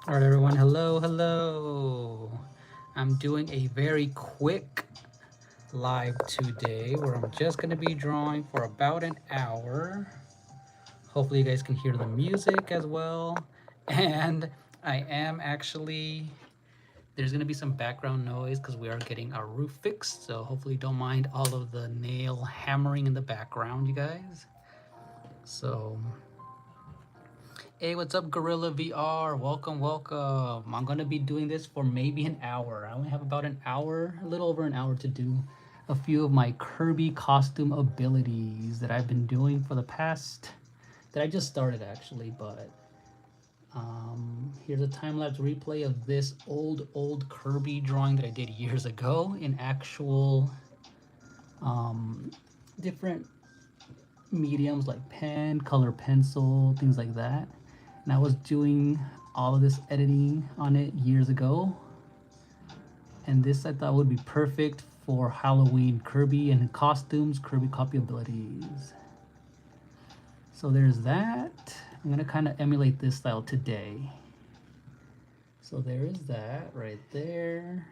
All right, everyone. Hello, hello. I'm doing a very quick live today where I'm just going to be drawing for about an hour. Hopefully, you guys can hear the music as well. And I am actually, there's going to be some background noise because we are getting our roof fixed. So, hopefully, don't mind all of the nail hammering in the background, you guys. So, hey, what's up, Gorilla VR? Welcome, welcome. I'm gonna be doing this for maybe an hour. I only have about an hour, a little over an hour to do a few of my Kirby costume abilities that I've been doing for the past, that I just started actually, but here's a time-lapse replay of this old Kirby drawing that I did years ago in actual different mediums like pen, color pencil, things like that. And I was doing all of this editing on it years ago. And this I thought would be perfect for Halloween Kirby and costumes, Kirby copy abilities. So there's that. I'm gonna kind of emulate this style today. So there is that right there.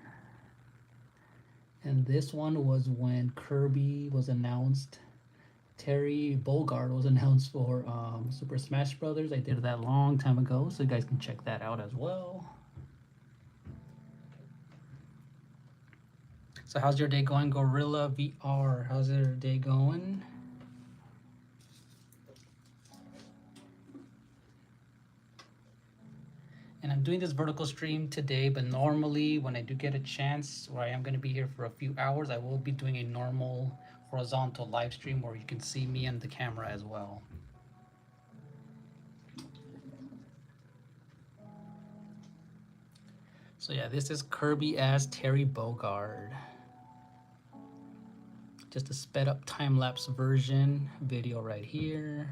And this one was when Kirby was announced. Terry Bogard was announced for Super Smash Brothers. I did that a long time ago, so you guys can check that out as well. So how's your day going, Gorilla VR? How's your day going? And I'm doing this vertical stream today, but normally when I do get a chance, where I am going to be here for a few hours, I will be doing a normal horizontal live stream where you can see me and the camera as well. So yeah, this is Kirby as Terry Bogard. Just a sped up time-lapse version video right here.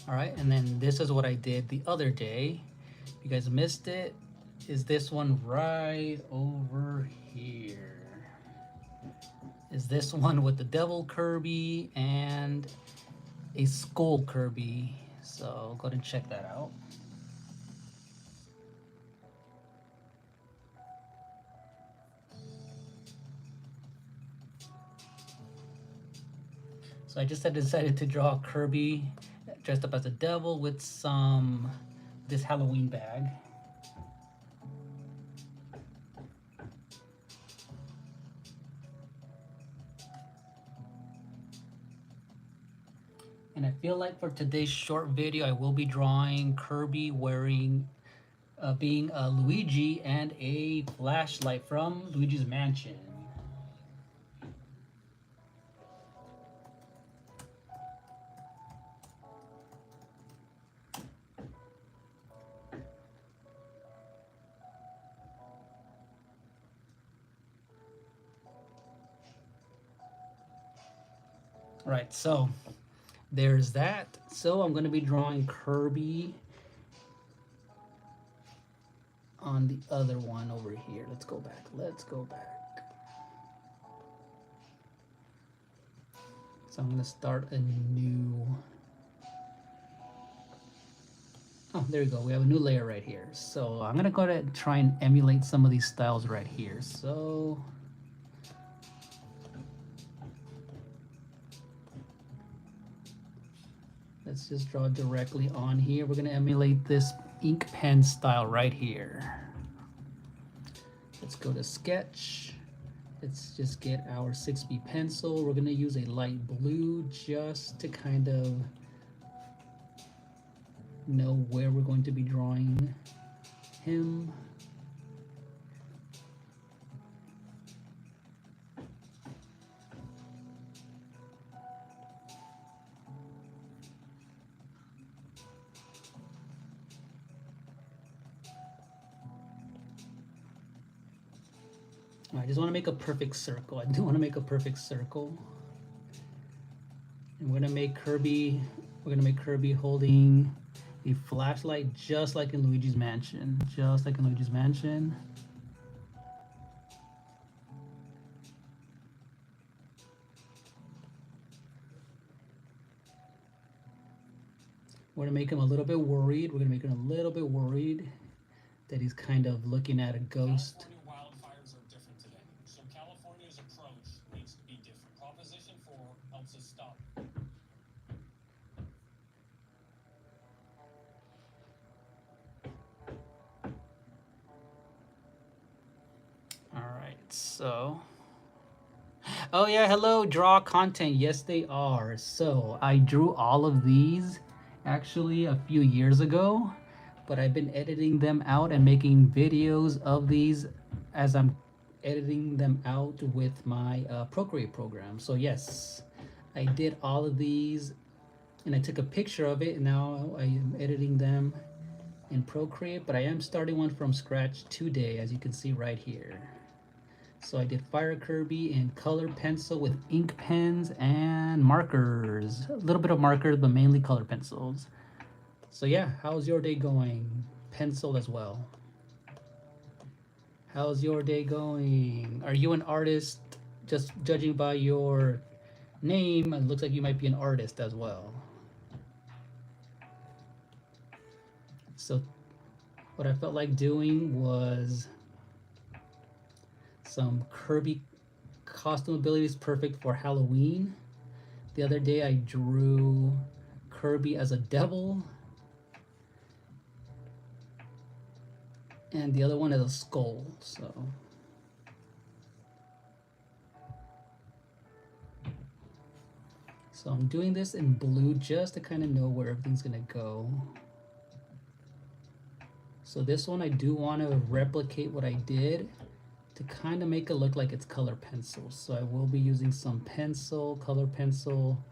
All right, and then this is what I did the other day. If you guys missed it, is this one right over here. Is this one with the Devil Kirby and a Skull Kirby. So go ahead and check that out. So I just had decided to draw Kirby dressed up as a devil with this Halloween bag. And I feel like for today's short video, I will be drawing Kirby wearing, being a Luigi and a flashlight from Luigi's Mansion. Right, so there's that. So I'm going to be drawing Kirby on the other one over here. Let's go back. Let's go back. So I'm going to start a new... Oh, there you go. We have a new layer right here. So I'm going to go ahead and try and emulate some of these styles right here. So... let's just draw directly on here. We're going to emulate this ink pen style right here. Let's go to sketch. Let's just get our 6B pencil. We're going to use a light blue just to kind of know where we're going to be drawing him. I just want to make a perfect circle. I do want to make a perfect circle. And we're gonna make Kirby. We're gonna make Kirby holding a flashlight, just like in Luigi's Mansion. Just like in Luigi's Mansion. We're gonna make him a little bit worried. We're gonna make him a little bit worried that he's kind of looking at a ghost. California wildfires are different today, so California's approach needs to be different. Proposition 4 helps us stop. All right, so. Oh yeah, hello, draw content. Yes, they are. So I drew all of these actually a few years ago, but I've been editing them out and making videos of these as I'm editing them out with my Procreate program. So yes, I did all of these and I took a picture of it, and now I am editing them in Procreate, but I am starting one from scratch today, as you can see right here. So I did Fire Kirby in color pencil with ink pens and markers. A little bit of markers, but mainly color pencils. So yeah, how's your day going? Pencil as well. How's your day going? Are you an artist? Just judging by your name, it looks like you might be an artist as well. So what I felt like doing was some Kirby costume abilities perfect for Halloween. The other day I drew Kirby as a devil, and the other one as a skull. So I'm doing this in blue just to kind of know where everything's gonna go. So this one I do want to replicate what I did to kind of make it look like it's color pencil. So I will be using some color pencil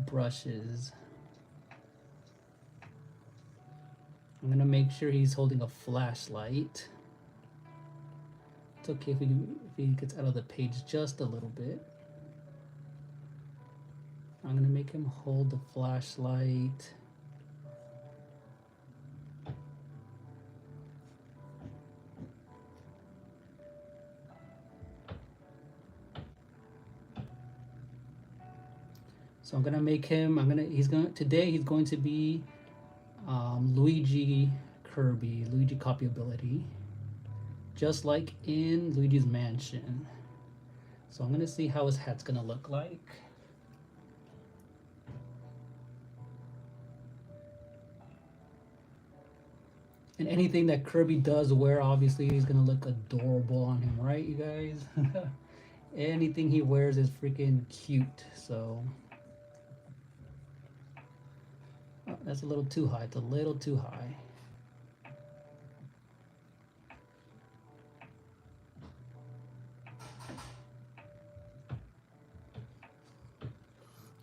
brushes. I'm gonna make sure he's holding a flashlight. It's okay if he gets out of the page just a little bit. I'm gonna make him hold the flashlight. So I'm gonna make him. Today he's going to be Luigi Kirby, Luigi copy ability, just like in Luigi's Mansion. So I'm gonna see how his hat's gonna look like. And anything that Kirby does wear, obviously, is gonna look adorable on him, right, you guys? Anything he wears is freaking cute. So. Oh, that's a little too high. It's a little too high.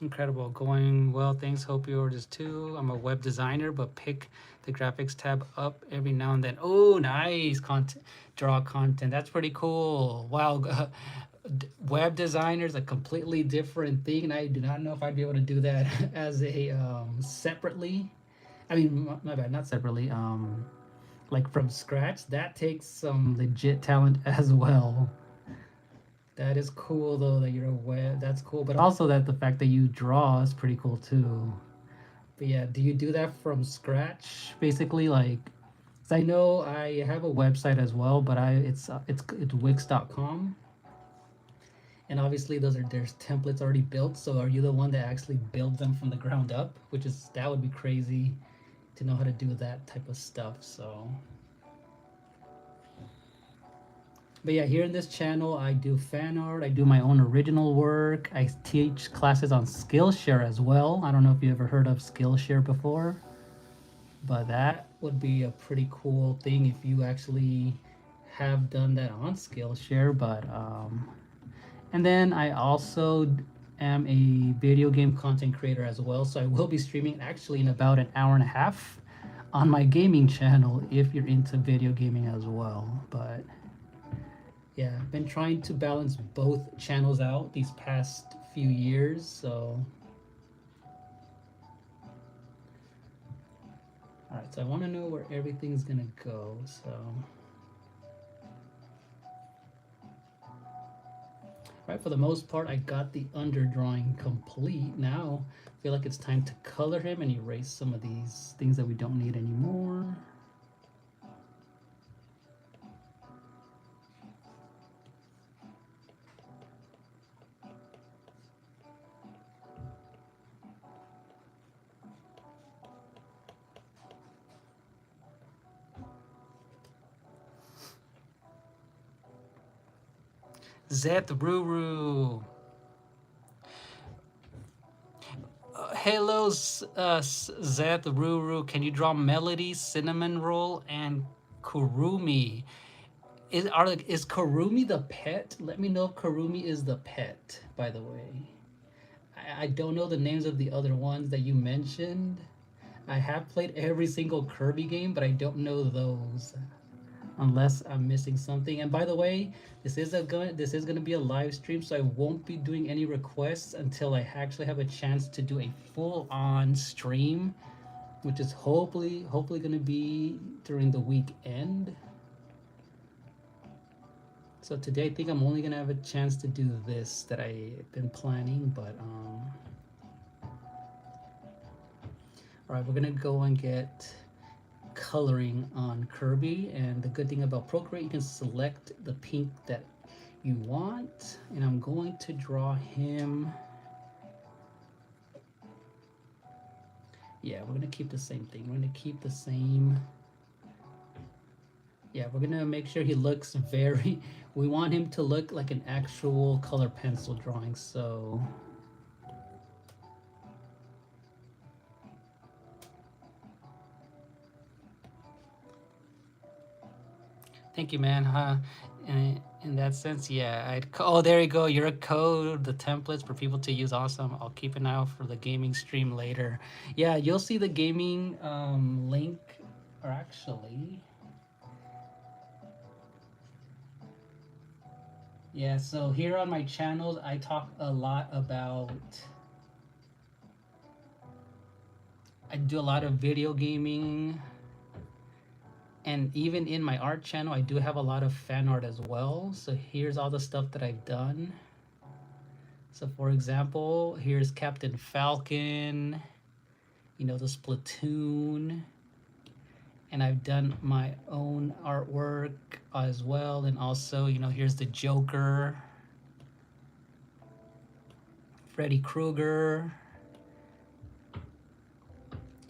Incredible. Going well. Thanks. Hope yours is too. I'm a web designer, but pick the graphics tab up every now and then. Oh, nice. Draw content. That's pretty cool. Wow. Web designer is a completely different thing, and I do not know if I'd be able to do that as a separately. I mean, my bad, not separately. Like from scratch. That takes some legit talent as well. That is cool though that you're a web. That's cool, but also that the fact that you draw is pretty cool too. But yeah, do you do that from scratch basically? Like, 'cause I know I have a website as well, but it's wix.com. And obviously there's templates already built. So are you the one that actually build them from the ground up? That would be crazy to know how to do that type of stuff. So. But yeah, here in this channel, I do fan art. I do my own original work. I teach classes on Skillshare as well. I don't know if you ever heard of Skillshare before, but that would be a pretty cool thing if you actually have done that on Skillshare. And then I also am a video game content creator as well. So I will be streaming actually in about an hour and a half on my gaming channel if you're into video gaming as well. But Yeah, I've been trying to balance both channels out these past few years, so. Alright, so I want to know where everything's gonna go, so. Alright, for the most part, I got the underdrawing complete. Now, I feel like it's time to color him and erase some of these things that we don't need anymore. Zeth Ruru. Hello, Zeth Ruru. Can you draw Melody, Cinnamon Roll, and Kurumi? Is Kurumi the pet? Let me know if Kurumi is the pet, by the way. I don't know the names of the other ones that you mentioned. I have played every single Kirby game, but I don't know those. Unless I'm missing something. And by the way, this is gonna be a live stream, so I won't be doing any requests until I actually have a chance to do a full-on stream, which is hopefully gonna be during the weekend. So today I think I'm only gonna have a chance to do this that I've been planning, but all right, we're gonna go and get coloring on Kirby, and the good thing about Procreate, you can select the pink that you want, and I'm going to draw him. Yeah, we're gonna keep the same thing. We're gonna keep the same. Yeah, we're gonna make sure he looks very, we want him to look like an actual color pencil drawing, so. Thank you, man. In that sense, yeah. Oh, there you go. Your code, the templates for people to use. Awesome. I'll keep an eye out for the gaming stream later. Yeah, you'll see the gaming link, or actually. Yeah, so here on my channels, I talk a lot about. I do a lot of video gaming. And even in my art channel, I do have a lot of fan art as well. So here's all the stuff that I've done. So for example, here's Captain Falcon, you know, the Splatoon. And I've done my own artwork as well. And also, you know, here's the Joker, Freddy Krueger.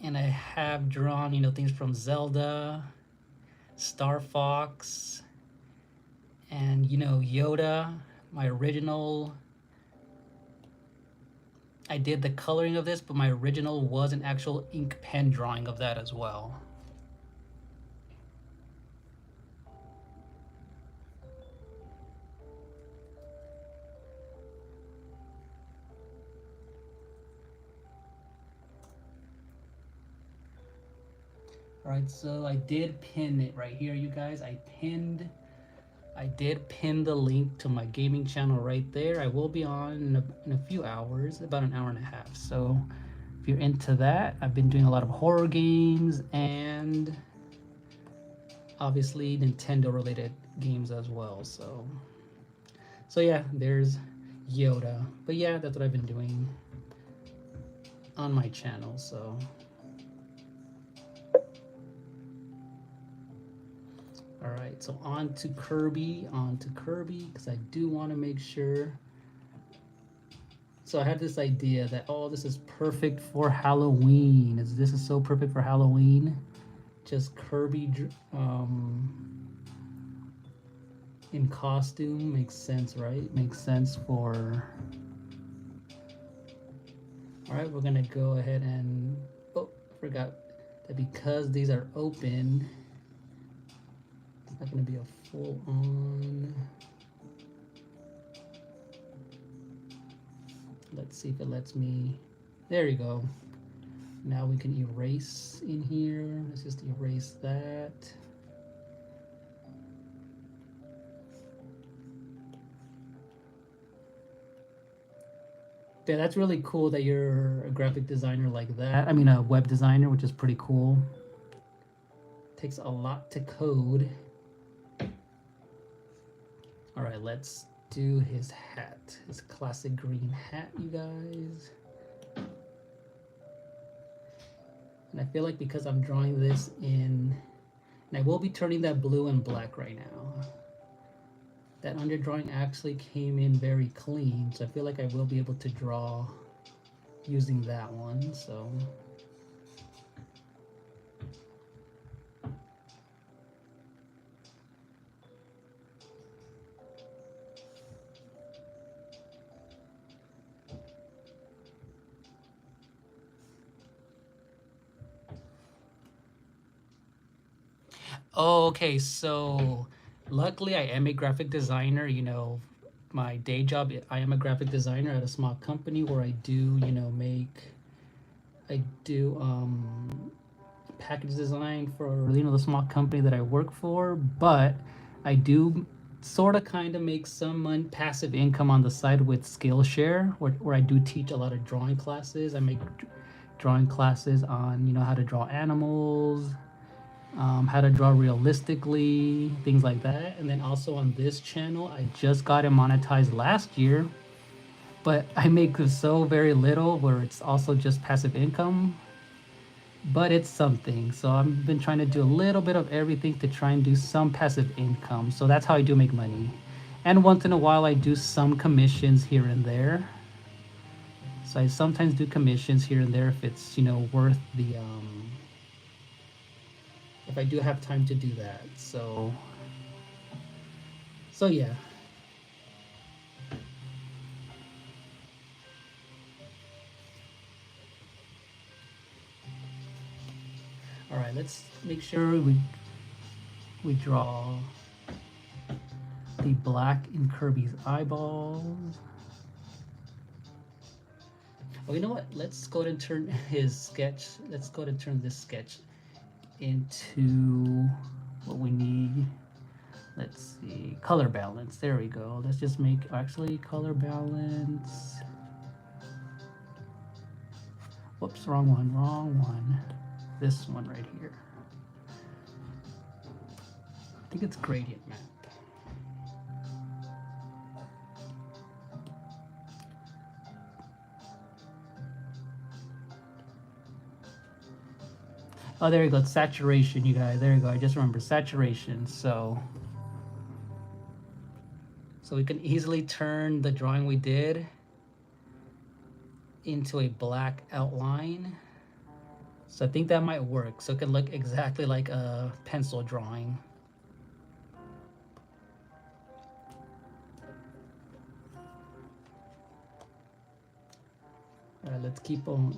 And I have drawn, you know, things from Zelda, Star Fox, and, you know, Yoda, my original. I did the coloring of this, but my original was an actual ink pen drawing of that as well. All right, so I did pin it right here, you guys. I did pin the link to my gaming channel right there. I will be on in a few hours, about an hour and a half. So if you're into that, I've been doing a lot of horror games and obviously Nintendo related games as well. So yeah, there's Yoda. But yeah, that's what I've been doing on my channel. So all right, so on to Kirby, because I do want to make sure. So I had this idea that, oh, this is perfect for Halloween. This is so perfect for Halloween. Just Kirby in costume makes sense, right? Makes sense for. All right, we're gonna go ahead and, oh, forgot that because these are open, it's not gonna be a full on. Let's see if it lets me. There you go. Now we can erase in here. Let's just erase that. Yeah, that's really cool that you're a graphic designer like that. I mean, a web designer, which is pretty cool. Takes a lot to code. All right, let's do his hat, his classic green hat, you guys. And I feel like because I'm drawing this in, and I will be turning that blue and black right now. That under drawing actually came in very clean, so I feel like I will be able to draw using that one. So oh, okay, so luckily I am a graphic designer. You know, my day job, I am a graphic designer at a small company where I do, you know, I do package design for, you know, the small company that I work for, but I do sort of kind of make some passive income on the side with Skillshare, where I do teach a lot of drawing classes. I make drawing classes on, you know, how to draw animals, how to draw realistically, things like that. And then also on this channel, I just got it monetized last year, but I make so very little where it's also just passive income, but it's something. So I've been trying to do a little bit of everything to try and do some passive income. So that's how I do make money. And once in a while, I do some commissions here and there. So I sometimes do commissions here and there if it's, you know, worth the if I do have time to do that. So yeah. All right, let's make sure we draw the black in Kirby's eyeballs. Oh, you know what? Let's go ahead and turn his sketch. Let's go ahead and turn this sketch into what we need. Let's see, color balance. There we go. Let's just make actually color balance. Whoops, wrong one, wrong one. This one right here. I think it's gradient map. Oh, there you go. It's saturation, you guys. There you go. I just remember saturation. So we can easily turn the drawing we did into a black outline. So I think that might work. So it can look exactly like a pencil drawing. All right, let's keep going.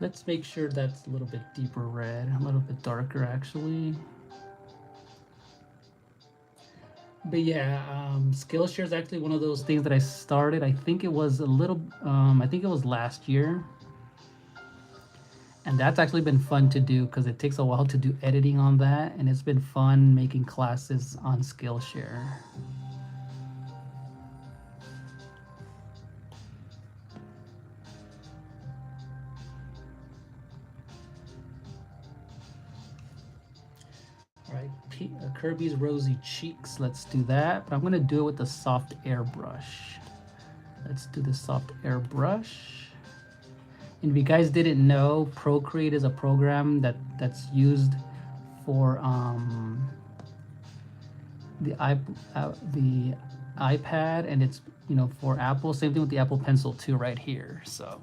Let's make sure that's a little bit deeper red, a little bit darker actually. But yeah, Skillshare is actually one of those things that I started. I think it was a little, I think it was last year. And that's actually been fun to do because it takes a while to do editing on that. And it's been fun making classes on Skillshare. All right, Kirby's rosy cheeks. Let's do that. But I'm going to do it with the soft airbrush. Let's do the soft airbrush. And if you guys didn't know, Procreate is a program that's used for the iPad, and it's, you know, for Apple. Same thing with the Apple Pencil too, right here. So.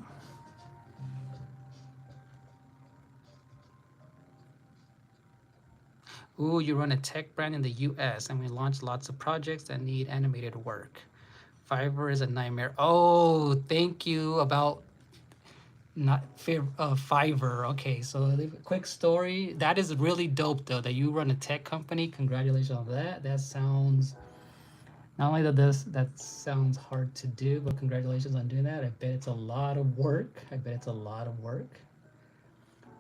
Ooh, you run a tech brand in the US and we launch lots of projects that need animated work. Fiverr is a nightmare. Oh, thank you about not Fiverr. Okay, so a quick story. That is really dope though that you run a tech company. Congratulations on that. That sounds Not only that sounds hard to do, but congratulations on doing that. I bet it's a lot of work. I bet it's a lot of work.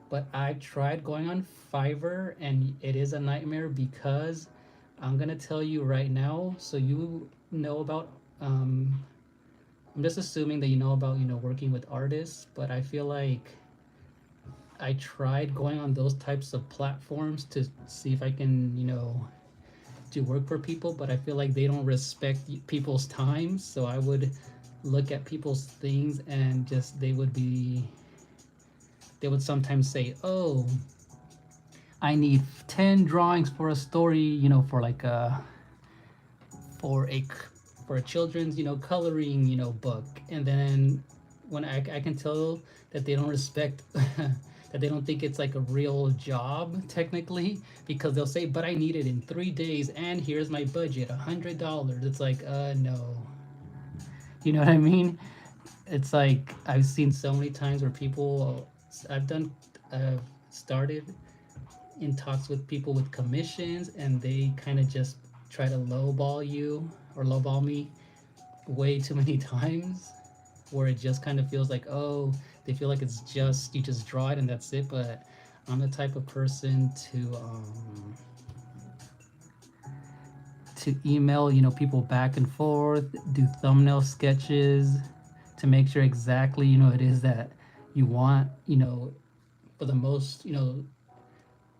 But I tried going on Fiverr and it is a nightmare because I'm gonna tell you right now, so you know about I'm just assuming that you know about, working with artists, but I feel like I tried going on those types of platforms to see if I can, do work for people, but I feel like they don't respect people's time. So I would look at people's things and just they would sometimes say, "Oh, I need 10 drawings for a story, for like for a for a children's, coloring, book." And then when I can tell that they don't respect that they don't think it's like a real job technically, because they'll say, "But I need it in 3 days and here's my budget, $100." It's like, no. You know what I mean? It's like I've seen so many times where people I've done started in talks with people with commissions, and they kind of just try to lowball you or lowball me way too many times, where it just kind of feels like, oh, they feel like it's just you just draw it and that's it. But I'm the type of person to email, people back and forth, do thumbnail sketches to make sure exactly, it is that you want, for the most,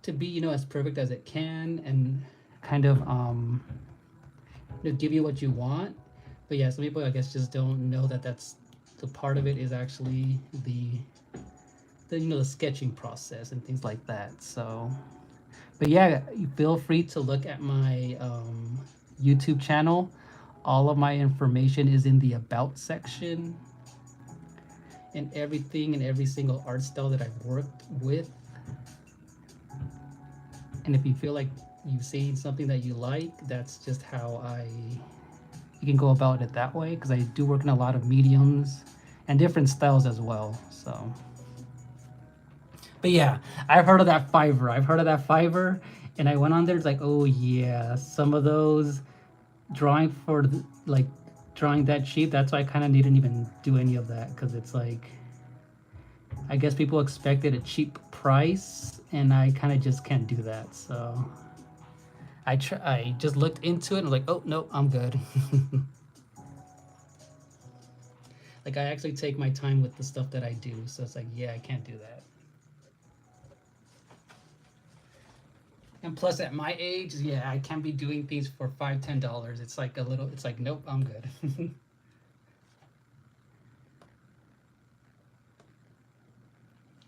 to be, as perfect as it can, and kind of give you what you want. But yeah, some people I guess just don't know that that's the part of it is actually the sketching process and things like that. So, but yeah, you feel free to look at my YouTube channel. All of my information is in the about section, and everything and every single art style that I've worked with. And if you feel like you've seen something that you like, that's just how you can go about it that way, because I do work in a lot of mediums and different styles as well. So, but yeah, I've heard of that Fiverr. I've heard of that Fiverr, and I went on there. It's like, oh yeah, some of those drawing for like drawing that cheap. That's why I kind of didn't even do any of that, because it's like I guess people expected a cheap price, and I kind of just can't do that. So I just looked into it and was like, oh no, I'm good. Like I actually take my time with the stuff that I do, so it's like, yeah, I can't do that. And plus, at my age, yeah, I can't be doing things for $5, $10. It's like a little. It's like, nope, I'm good.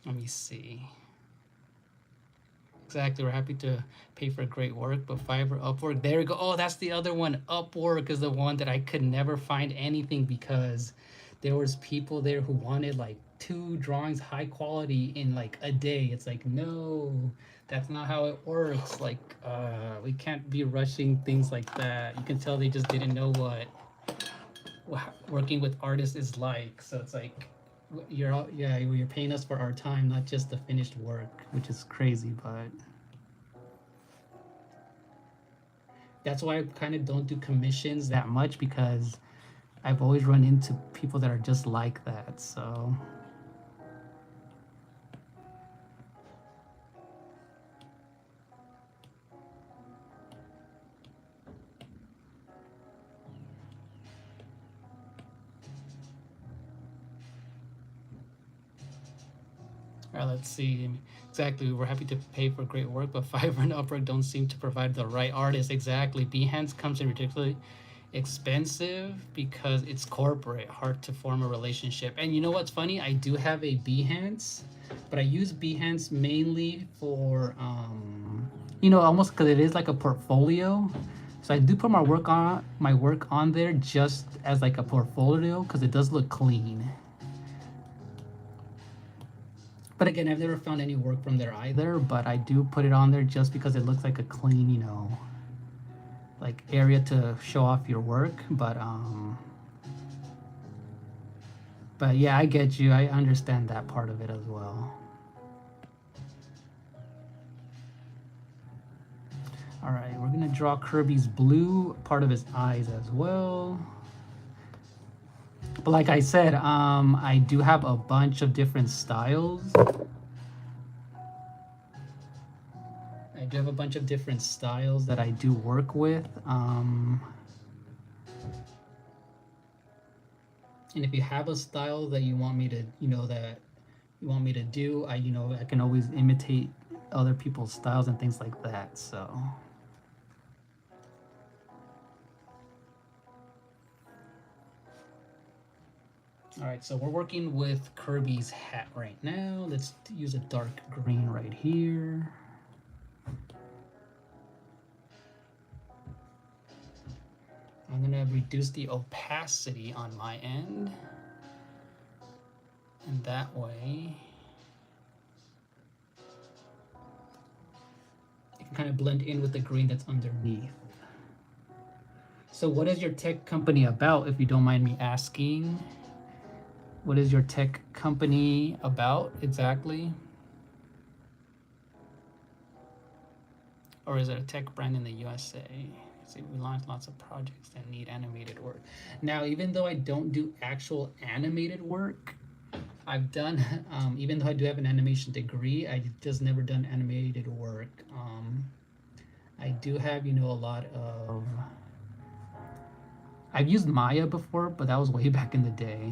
Let me see. Exactly, we're happy to pay for great work, but Fiverr, Upwork, there we go. Oh, that's the other one. Upwork is the one that I could never find anything, because there was people there who wanted like 2 drawings high quality in like a day. It's like, no, that's not how it works. Like, we can't be rushing things like that. You can tell they just didn't know what working with artists is like. So it's like, you're paying us for our time, not just the finished work, which is crazy. But that's why I kind of don't do commissions that much, because I've always run into people that are just like that. So all right, let's see. Exactly, we're happy to pay for great work, but Fiverr and Upwork don't seem to provide the right artist. Exactly, Behance comes in ridiculously expensive because it's corporate, hard to form a relationship. And you know what's funny? I do have a Behance, but I use Behance mainly for almost because it is like a portfolio. So I do put my work on there just as like a portfolio, because it does look clean. But again, I've never found any work from there either. But I do put it on there just because it looks like a clean, like area to show off your work. But yeah, I get you. I understand that part of it as well. All right, we're gonna draw Kirby's blue part of his eyes as well. But like I said, I do have a bunch of different styles. I do have a bunch of different styles that I do work with. And if you have a style that you want me to, that you want me to do, I can always imitate other people's styles and things like that. So. All right, so we're working with Kirby's hat right now. Let's use a dark green right here. I'm gonna reduce the opacity on my end. And that way, it can kind of blend in with the green that's underneath. So what is your tech company about, if you don't mind me asking? What is your tech company about exactly? Or is it a tech brand in the USA? See, we launched lots of projects that need animated work. Now, even though I don't do actual animated work, I've done, even though I do have an animation degree, I just never done animated work. I do have, a lot of, I've used Maya before, but that was way back in the day.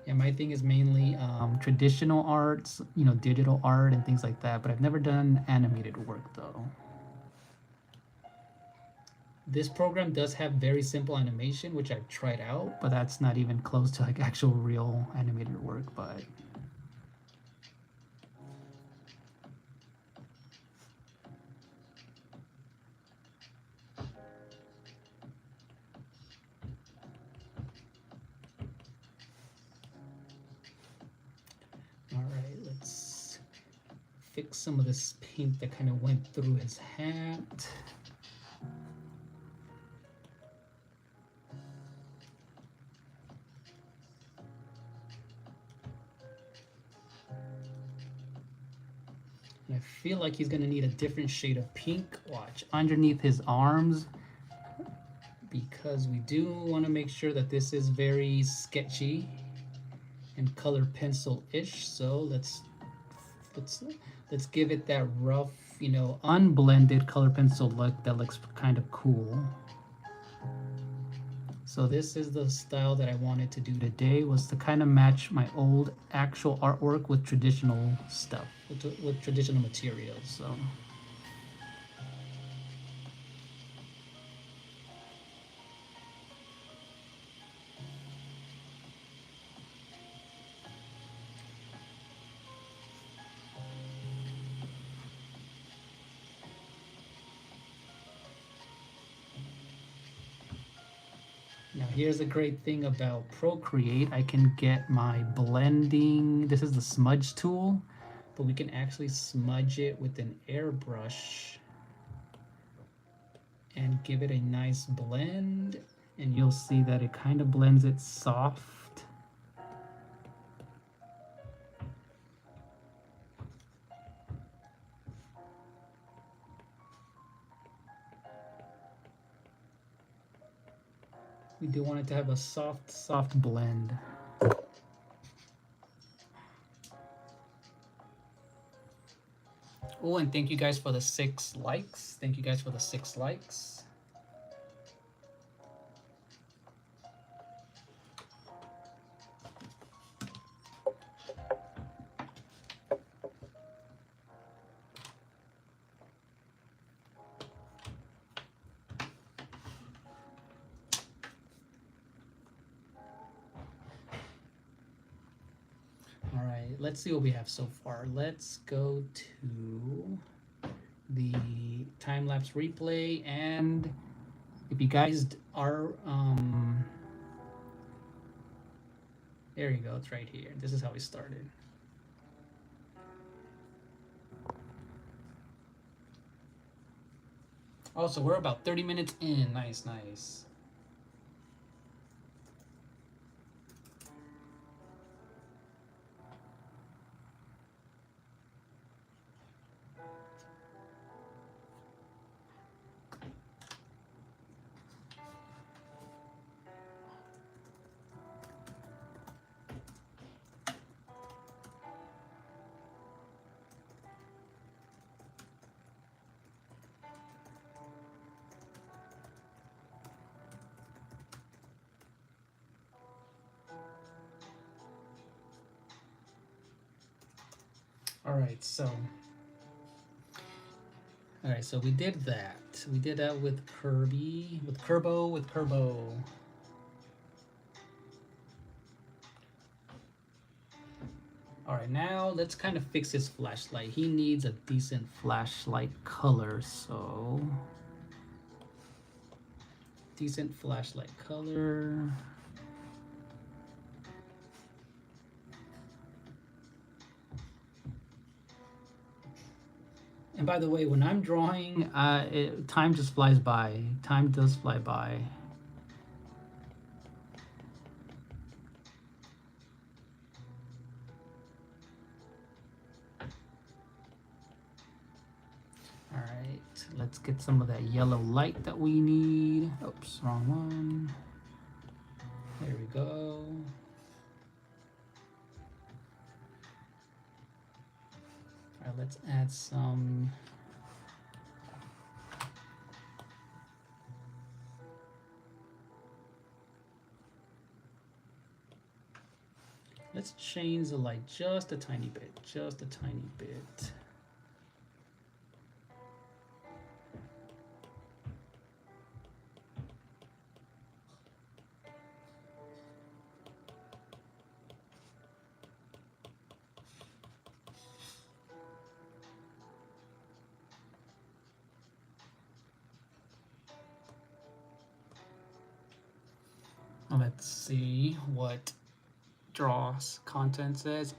Yeah, my thing is mainly traditional arts, digital art and things like that, but I've never done animated work though. This program does have very simple animation, which I've tried out, but that's not even close to like actual real animated work, but. All right, let's fix some of this paint that kind of went through his hat. And I feel like he's gonna need a different shade of pink, watch, underneath his arms, because we do want to make sure that this is very sketchy and color pencil-ish. So let's give it that rough, unblended color pencil look that looks kind of cool. So this is the style that I wanted to do today, was to kind of match my old actual artwork with traditional stuff, with traditional materials. So. Now here's a great thing about Procreate. I can get my blending, this is the smudge tool, but we can actually smudge it with an airbrush and give it a nice blend, and you'll see that it kind of blends it soft. We do want it to have a soft blend. Oh, and thank you guys for the 6 likes. Thank you guys for the 6 likes. All right, let's see what we have so far. Let's go to the time-lapse replay, and if you guys are there you go, it's right here. This is how we started. Also, we're about 30 minutes in. Nice. All right, so we did that. We did that with Kirby, with Kerbo. All right, now let's kind of fix his flashlight. He needs a decent flashlight color, so decent flashlight color. And by the way, when I'm drawing, time just flies by. Time does fly by. All right, let's get some of that yellow light that we need. Oops, wrong one. There we go. All right, let's add some. Let's change the light just a tiny bit, just a tiny bit. Let's see what draws content says.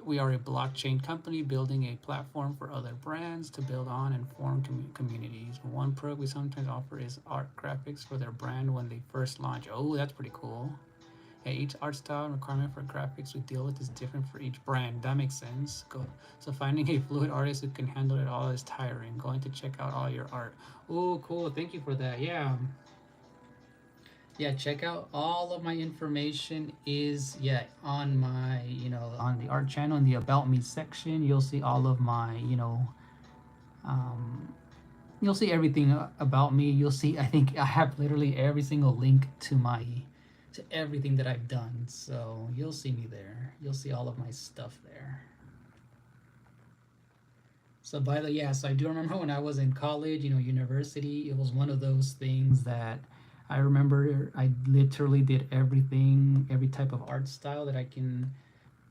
We are a blockchain company building a platform for other brands to build on and form communities. One perk we sometimes offer is art graphics for their brand when they first launch. Oh, that's pretty cool. Yeah, each art style and requirement for graphics we deal with is different for each brand. That makes sense. So finding a fluid artist who can handle it all is tiring. Going to check out all your art. Oh, cool. Thank you for that. Yeah. Yeah, check out all of my information is on my on the art channel in the about me section. You'll see all of my um, you'll see everything about me. You'll see I think I have literally every single link to everything that I've done. So you'll see me there. You'll see all of my stuff there. So so I do remember when I was in college, university, it was one of those things that I remember I literally did everything, every type of art style that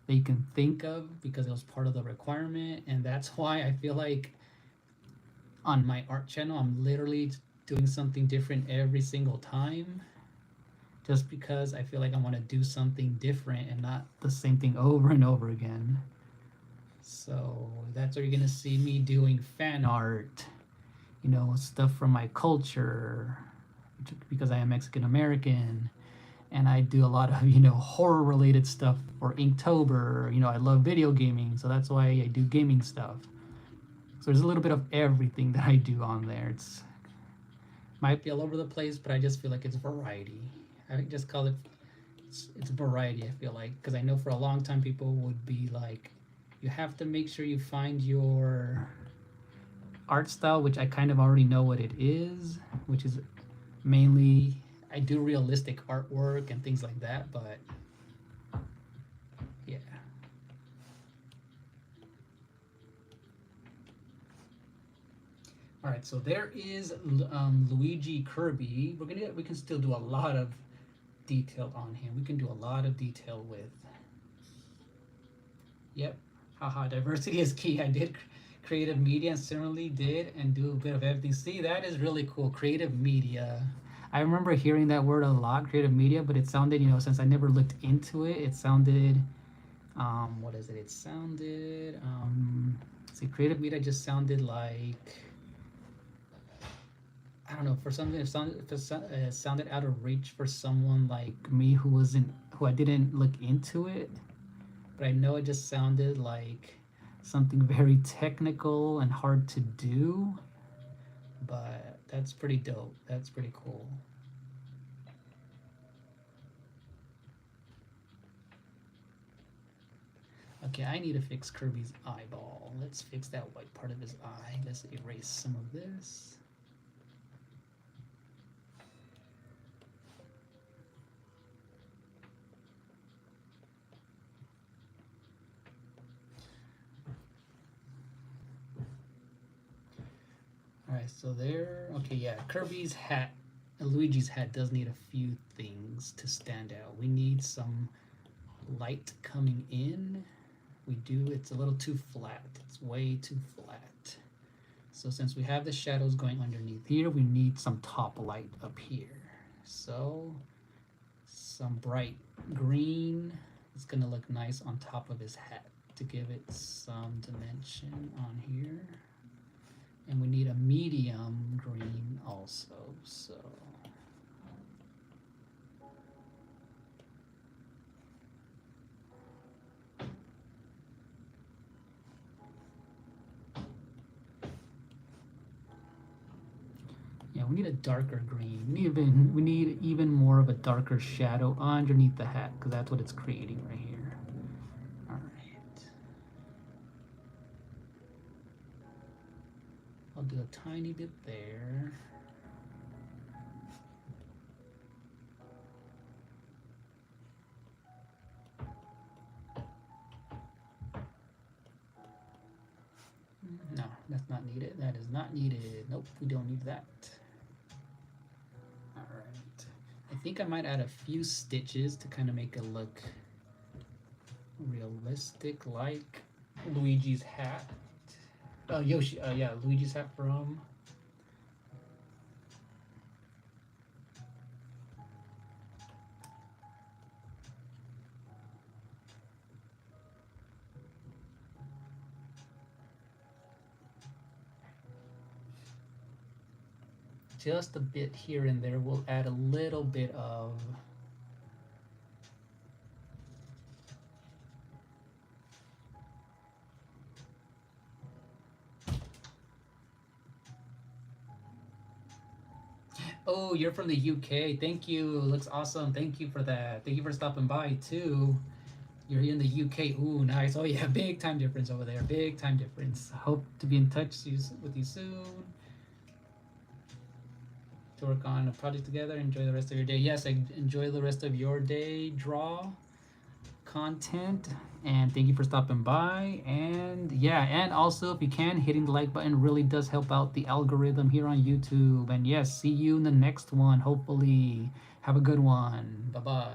you can think of because it was part of the requirement. And that's why I feel like on my art channel, I'm literally doing something different every single time just because I feel like I want to do something different and not the same thing over and over again. So that's where you're gonna see me doing fan art, stuff from my culture, because I am Mexican American, and I do a lot of horror related stuff for Inktober. I love video gaming, so that's why I do gaming stuff. So there's a little bit of everything that I do on there. It's might be all over the place, but I just feel like it's variety. I just call it it's variety. I feel like because I know for a long time people would be like, you have to make sure you find your art style, which I kind of already know what it is, which is mainly I do realistic artwork and things like that, but yeah. All right, so there is Luigi Kirby. We can still do a lot of detail on him. We can do a lot of detail with. Yep, haha, diversity is key. I did creative media and similarly did and do a bit of everything. See, that is really cool. Creative media. I remember hearing that word a lot, creative media, but it sounded, since I never looked into it, it sounded, what is it? It sounded, see, creative media just sounded like, I don't know, for something, it sounded out of reach for someone like me who I didn't look into it, but I know it just sounded like something very technical and hard to do, but that's pretty dope. That's pretty cool. Okay, I need to fix Kirby's eyeball. Let's fix that white part of his eye. Let's erase some of this. right, so there. Okay, yeah, Kirby's hat, Luigi's hat does need a few things to stand out. We need some light coming in. We do, it's a little too flat. It's way too flat. So since we have the shadows going underneath here, we need some top light up here. So some bright green is gonna look nice on top of his hat to give it some dimension on here. And we need a medium green also, so. Yeah, we need a darker green. We need even more of a darker shadow underneath the hat because that's what it's creating right here. All right. I'll do a tiny bit there. No, that's not needed. That is not needed. Nope, we don't need that. All right. I think I might add a few stitches to kind of make it look realistic, like Luigi's hat. Yoshi, yeah, Luigi's hat from just a bit here and there. We'll add a little bit of oh, you're from the UK. Thank you. Looks awesome. Thank you for that. Thank you for stopping by too. You're in the UK. Ooh, nice. Oh yeah, big time difference over there. Big time difference. Hope to be in touch with you soon. To work on a project together. Enjoy the rest of your day. Yes, enjoy the rest of your day. Draw content, and thank you for stopping by. And yeah, and also if you can, hitting the like button really does help out the algorithm here on YouTube. And yes, see you in the next one. Hopefully, have a good one. Bye bye.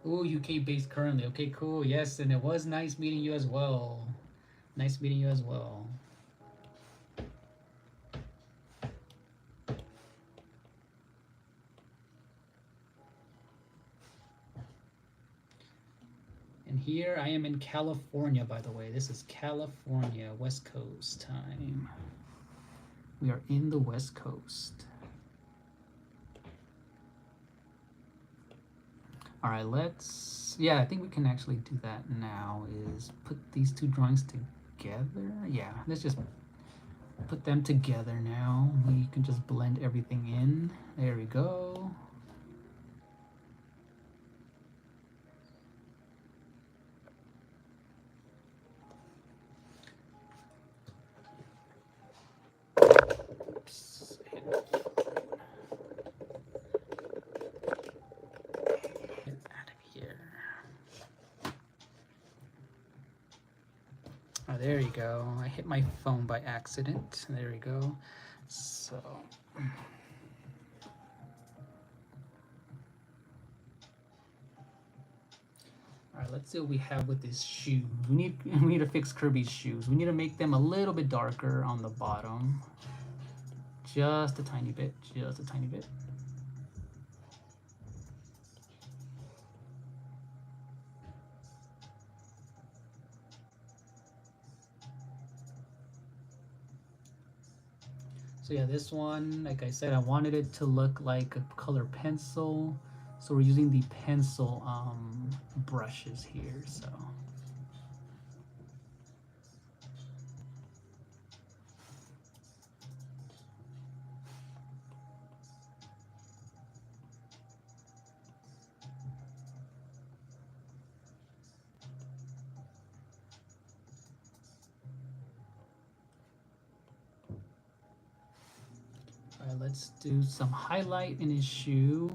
Ooh, UK based currently. Okay, cool. Yes, and it was nice meeting you as well. Nice meeting you as well. And here I am in California, by the way. This is California, West Coast time. We are in the West Coast. All right, yeah, I think we can actually do that now, is put these two drawings together. Yeah, let's just put them together now. We can just blend everything in. There we go. Oops, get out of here. Oh, there you go. I hit my phone by accident. There we go. So. All right, let's see what we have with this shoe. We need to fix Kirby's shoes. We need to make them a little bit darker on the bottom. Just a tiny bit, just a tiny bit. So yeah, this one, like I said, I wanted it to look like a color pencil. So we're using the pencil brushes here, so. let's do some highlight in his shoe.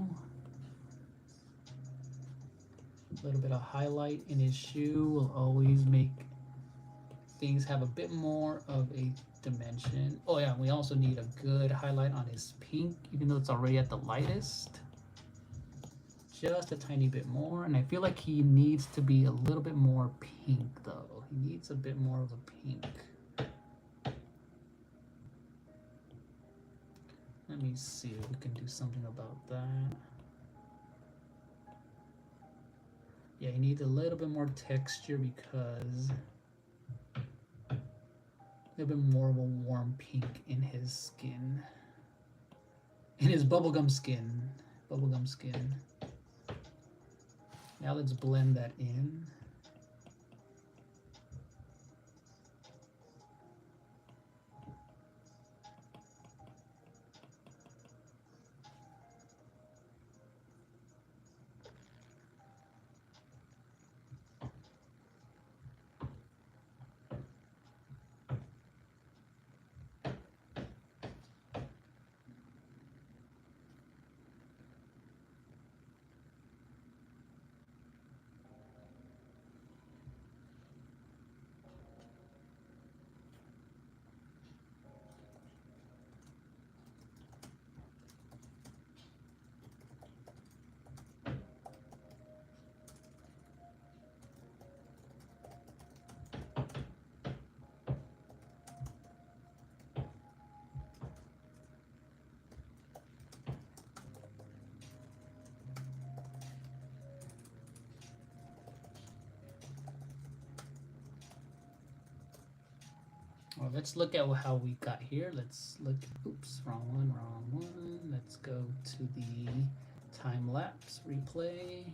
A little bit of highlight in his shoe will always make things have a bit more of a dimension. Oh yeah, we also need a good highlight on his pink, even though it's already at the lightest. Just a tiny bit more, and I feel like he needs to be a little bit more pink though. He needs a bit more of a pink. Let me see if we can do something about that. Yeah, he needs a little bit more texture because a little bit more of a warm pink in his skin. In his bubblegum skin. Bubblegum skin. Now let's blend that in. Well, let's look at how we got here. Let's look, oops, wrong one. Let's go to the time lapse replay.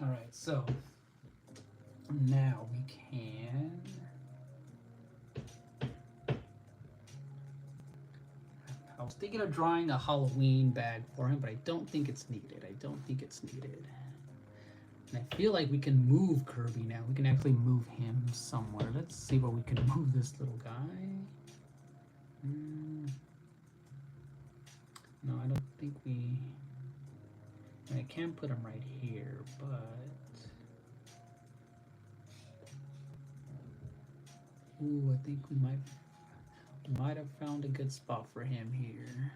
All right, so now we can I was thinking of drawing a Halloween bag for him, but I don't think it's needed. And I feel like we can move Kirby now. We can actually move him somewhere. Let's see where we can move this little guy. No, I don't think we... I can put him right here, but... Ooh, I think we might have found a good spot for him here.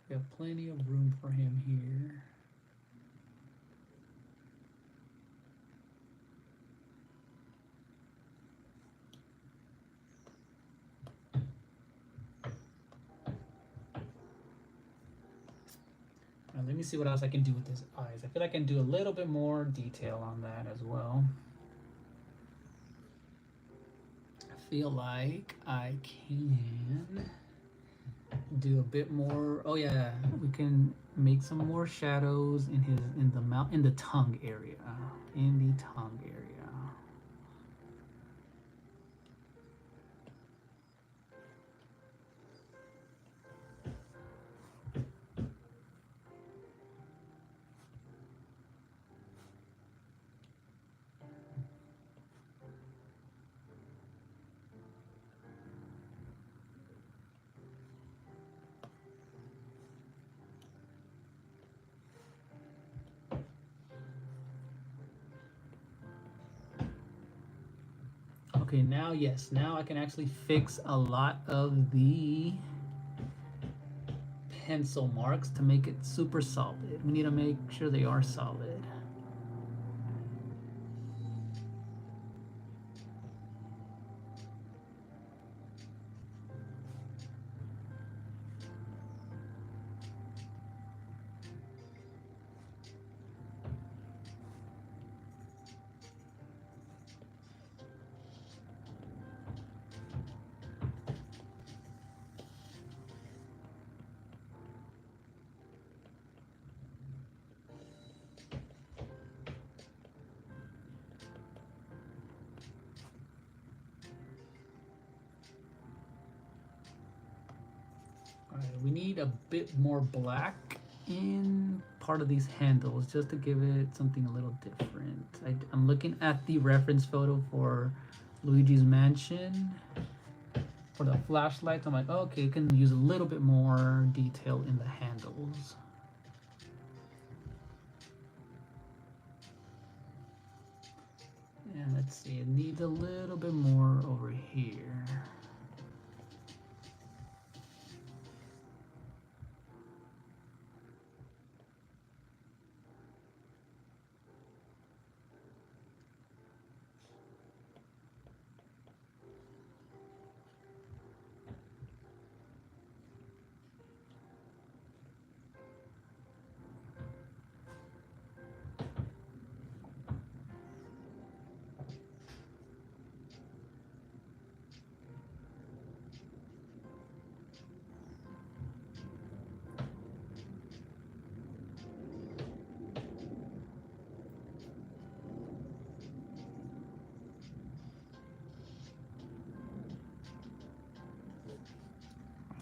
We have plenty of room for him here. Now, let me see what else I can do with his eyes. I feel like I can do a little bit more detail on that as well. I feel like I can do a bit more. Oh yeah, we can make some more shadows in the mouth, in the tongue area. Okay, now yes, now I can actually fix a lot of the pencil marks to make it super solid. We need to make sure they are solid. Alright, we need a bit more black in part of these handles just to give it something a little different. I'm looking at the reference photo for Luigi's Mansion. For the flashlights, I'm like, oh, okay, you can use a little bit more detail in the handles. And let's see, it needs a little bit more over here.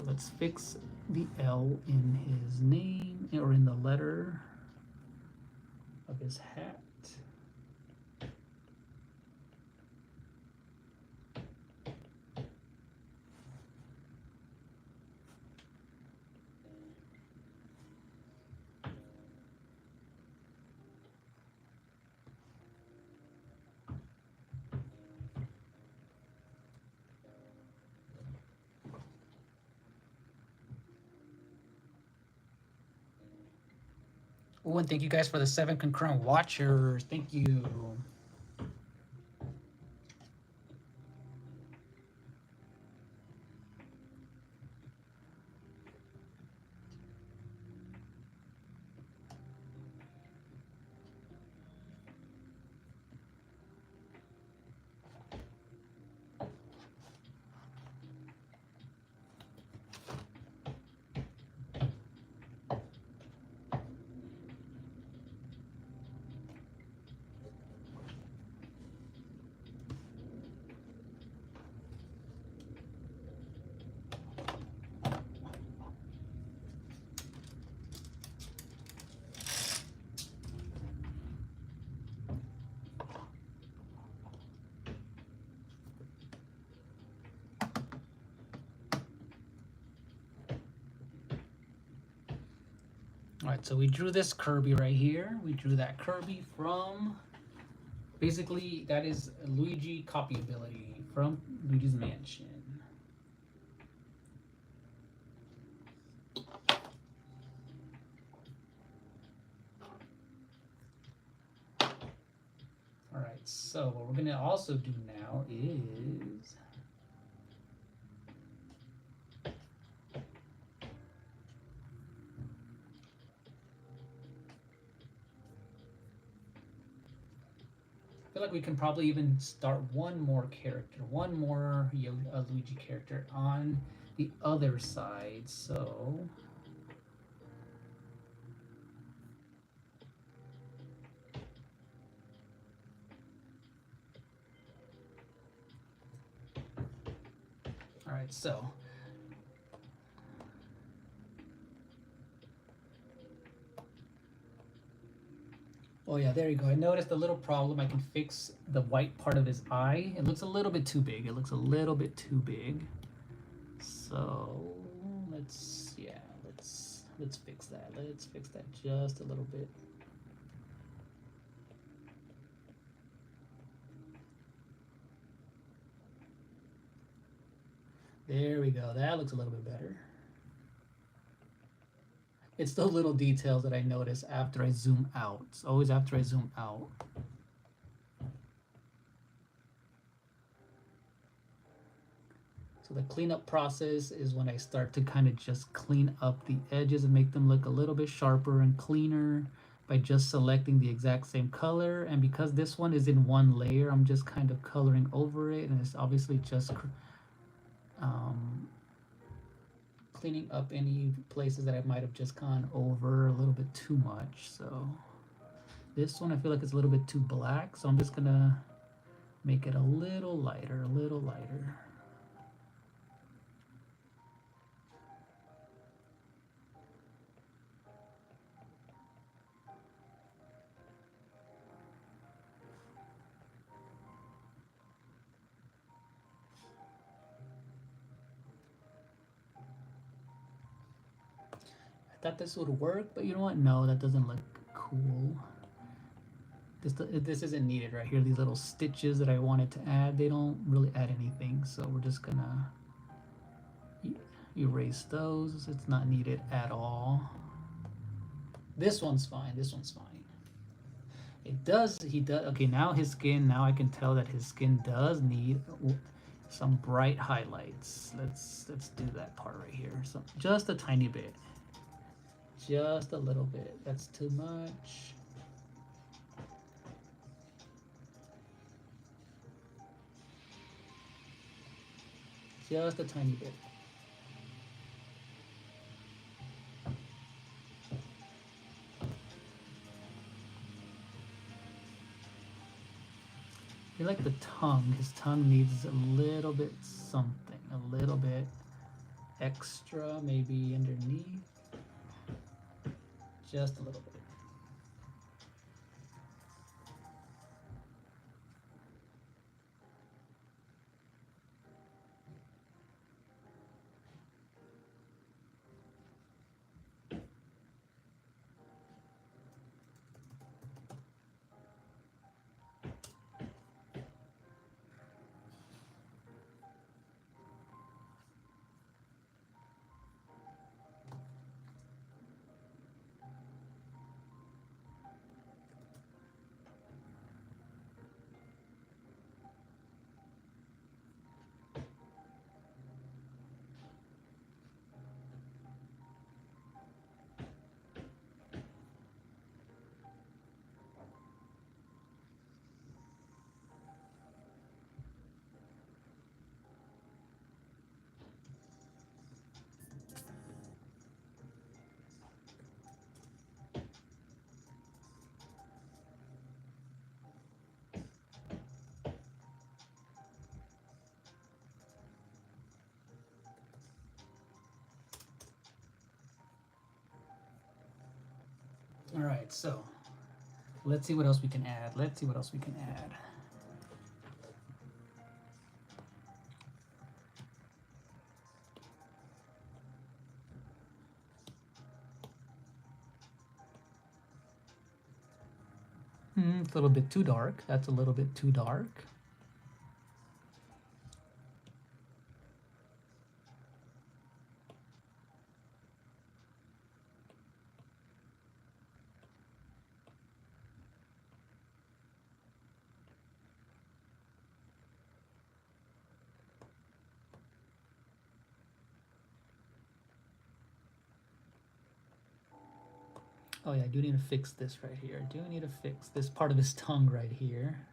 Let's fix the L in his name or in the letter of his hat. Oh, and thank you guys for the 7 concurrent watchers. Thank you. All right, so we drew this Kirby right here. We drew that Kirby from, basically, that is Luigi copy ability from Luigi's Mansion. All right, so what we're gonna also do now is I feel like we can probably even start one more character, one more Luigi character on the other side. So all right, so oh yeah, there you go. I noticed a little problem. I can fix the white part of his eye. It looks a little bit too big. It looks a little bit too big. So let's fix that. Let's fix that just a little bit. There we go. That looks a little bit better. It's the little details that I notice after I zoom out. It's always after I zoom out. So the cleanup process is when I start to kind of just clean up the edges and make them look a little bit sharper and cleaner by just selecting the exact same color. And because this one is in one layer, I'm just kind of coloring over it, and it's obviously just um, cleaning up any places that I might have just gone over a little bit too much. So this one I feel like it's a little bit too black, so I'm just gonna make it a little lighter, a little lighter. I thought this would work, but you know what? No, that doesn't look cool. This isn't needed right here. These little stitches that I wanted to add, they don't really add anything. So we're just gonna erase those. It's not needed at all. This one's fine. This one's fine. It does. He does. Okay, now his skin. Now I can tell that his skin does need some bright highlights. Let's do that part right here. So just a tiny bit. Just a little bit. That's too much. Just a tiny bit. I feel like the tongue, his tongue needs a little bit something, a little bit extra, maybe underneath. Just a little bit. All right, so let's see what else we can add. Let's see what else we can add. It's a little bit too dark. That's a little bit too dark. Oh yeah, I do need to fix this right here. I do need to fix this part of his tongue right here.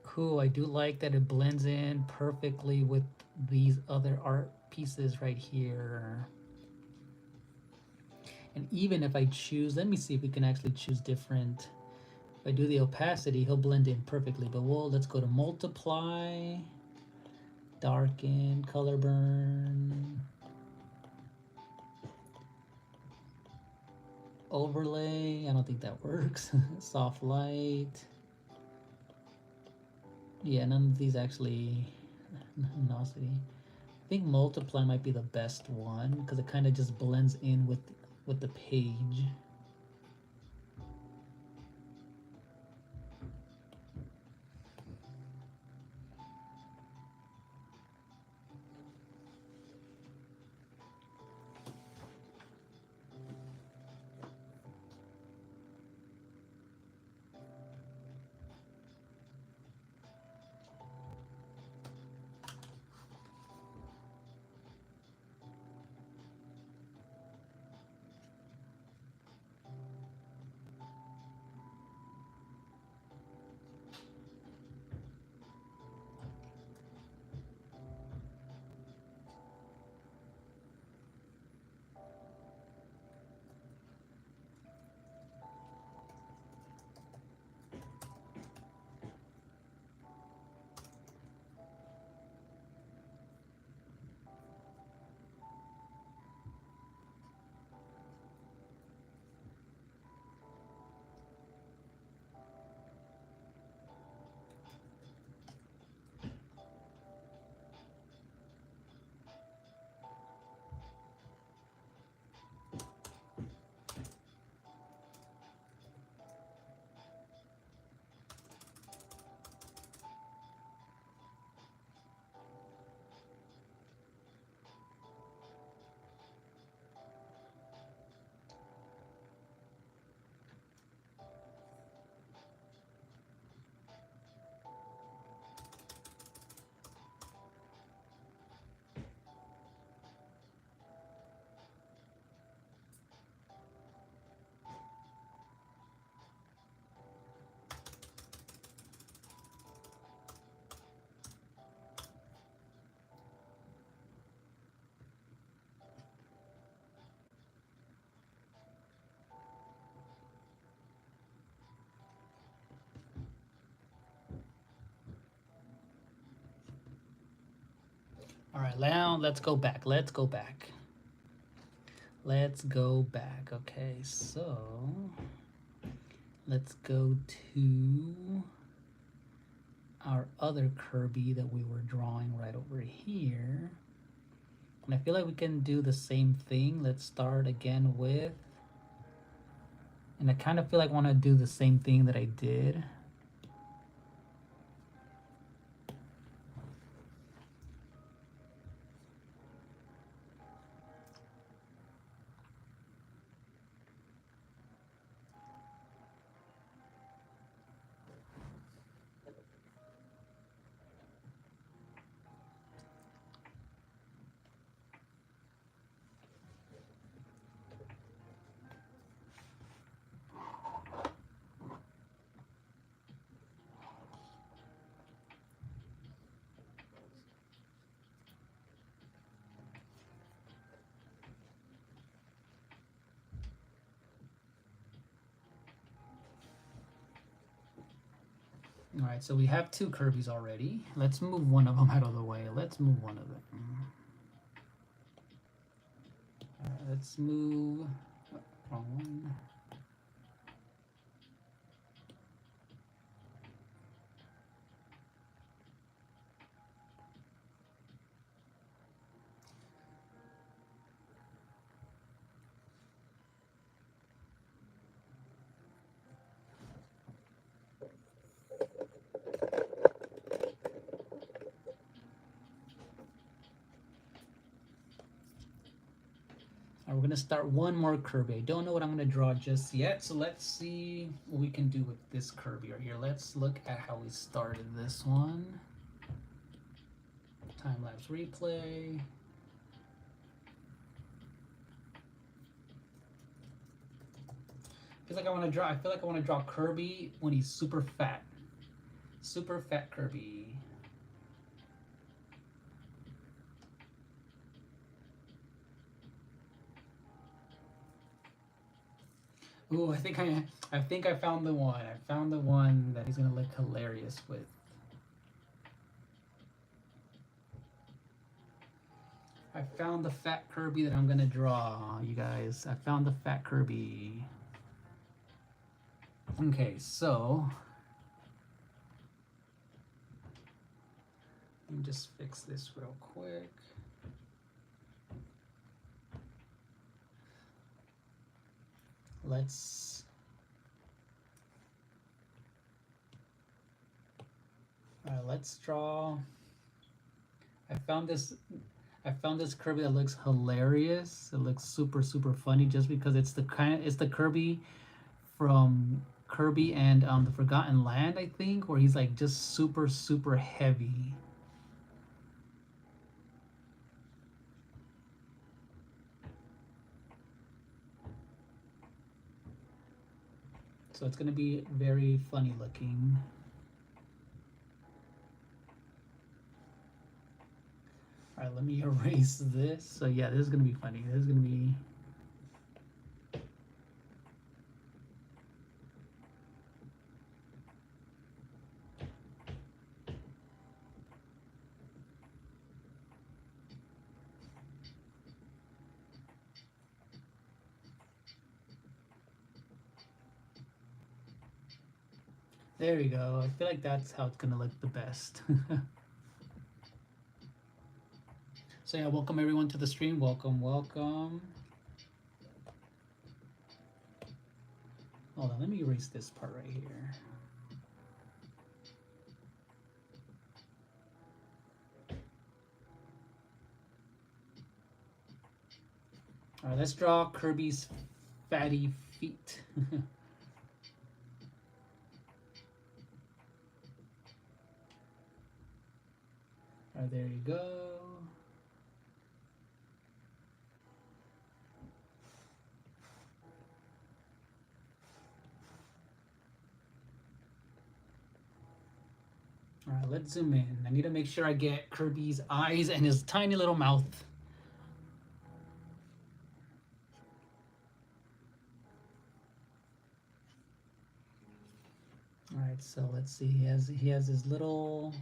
Cool, I do like that it blends in perfectly with these other art pieces right here. And even if I choose, let me see if we can actually choose different If I do the opacity, he'll blend in perfectly, but let's go to multiply, darken, color burn, overlay. I don't think that works. Soft light. Yeah, none of these actually. Luminosity. I think multiply might be the best one because it kind of just blends in with the page. All right, now let's go back. Let's go back. Let's go back. Okay, so let's go to our other Kirby that we were drawing right over here. And I feel like we can do the same thing. Let's start again with, and I kind of feel like I want to do the same thing that I did. All right, so we have two Kirby's already. Let's move one of them out of the way. Let's move one of them. All right, let's move. Oh, wrong one. All right, we're gonna start one more Kirby. I don't know what I'm gonna draw just yet, so let's see what we can do with this Kirby right here. Let's look at how we started this one. Time lapse replay. I feel like I want to draw Kirby when he's super fat. Super fat Kirby. Ooh, I think I found the one. I found the one that he's gonna look hilarious with. I found the fat Kirby that I'm gonna draw, you guys. I found the fat Kirby. Okay, so let me just fix this real quick. Let's draw. I found this Kirby that looks hilarious. It looks super funny just because it's the Kirby from Kirby and the Forgotten Land, I think, where he's like just super heavy. So it's gonna be very funny looking. All right, let me erase this. So yeah, this is gonna be funny. This is gonna be. There we go. I feel like that's how it's gonna look the best. So yeah, welcome everyone to the stream. Welcome. Hold on, let me erase this part right here. All right, let's draw Kirby's fatty feet. All right, there you go. All right, let's zoom in. I need to make sure I get Kirby's eyes and his tiny little mouth. All right, so let's see. He has his little.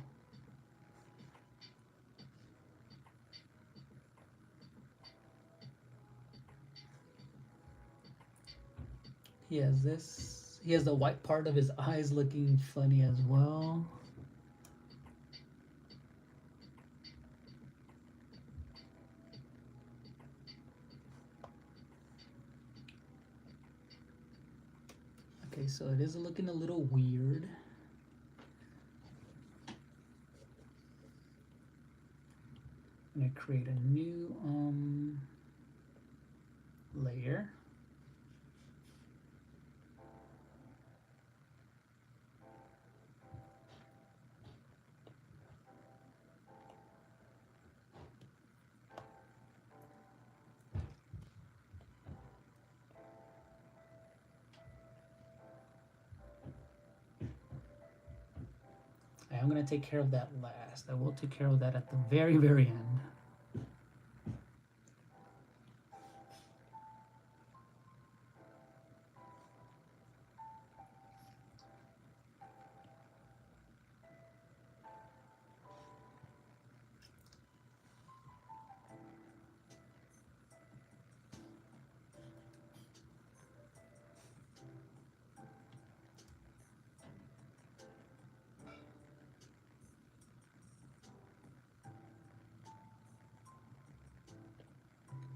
He has this. He has the white part of his eyes looking funny as well. Okay, so it is looking a little weird. I'm gonna create a new layer. I'm gonna take care of that last. I will take care of that at the very end.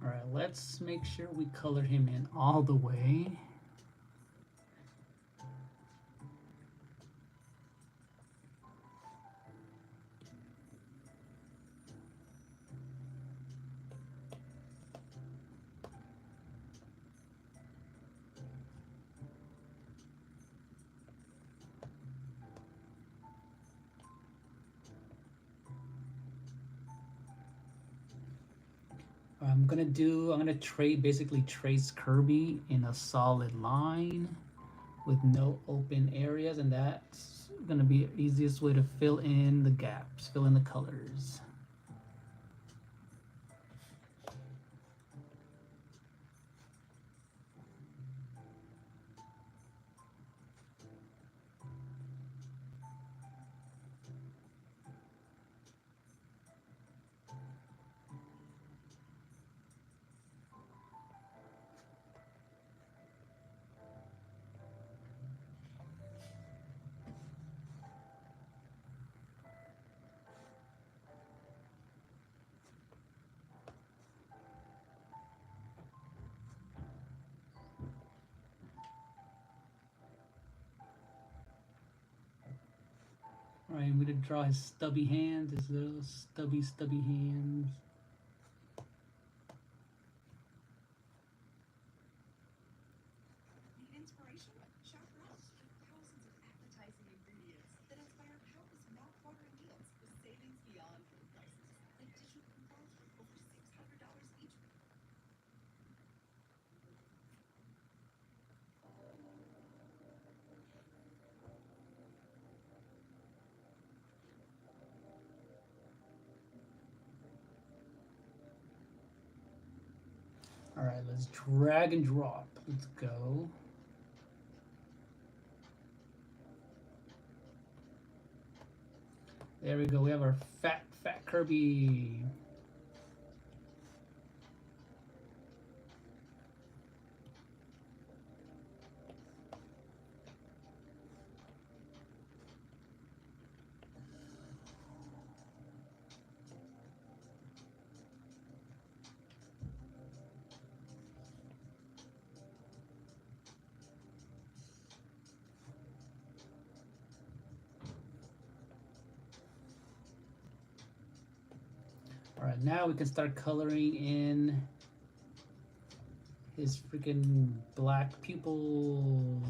All right, let's make sure we color him in all the way. I'm gonna basically trace Kirby in a solid line with no open areas, and that's gonna be the easiest way to fill in the gaps, fill in the colors. All right, I'm gonna draw his stubby hands, his little stubby hands. Need inspiration? Shop Ross with thousands of appetizing ingredients that inspire countless mouth-watering meals with savings beyond food prices, like tissue paper balls worth over $600 each. All right, let's drag and drop. Let's go. There we go. We have our fat Kirby. All right, now we can start coloring in his freaking black pupils.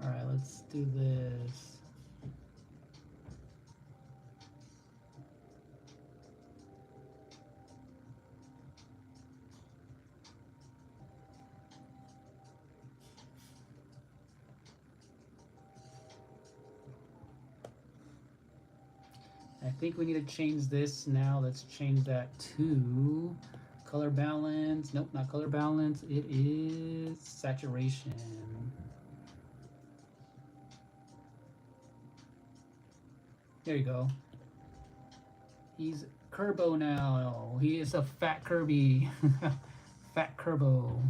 All right, let's do this. I think we need to change this now. Let's change that to color balance. Nope, not color balance. It is saturation. There you go. He's Kerbo now. He is a fat Kirby. Fat Kerbo.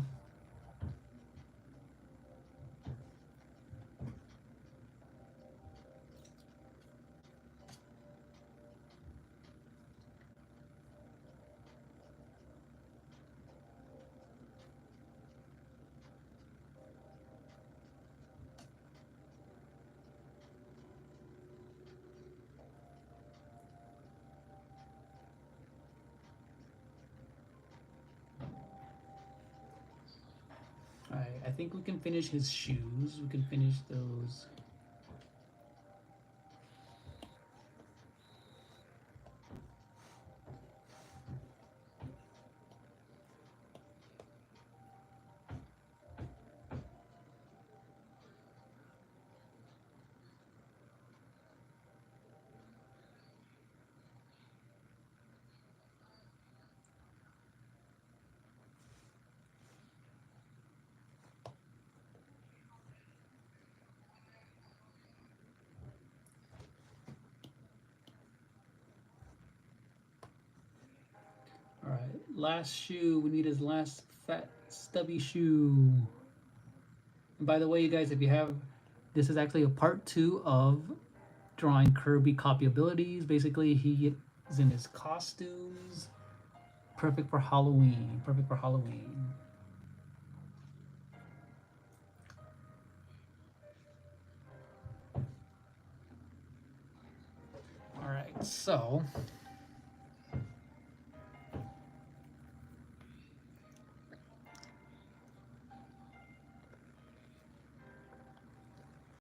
Alright, I think we can finish his shoes. We can finish those. Alright, last shoe. We need his last fat stubby shoe. And by the way, you guys, if you have, this is actually a part 2 of drawing Kirby copy abilities. Basically, he is in his costumes. Perfect for Halloween. Perfect for Halloween. Alright, so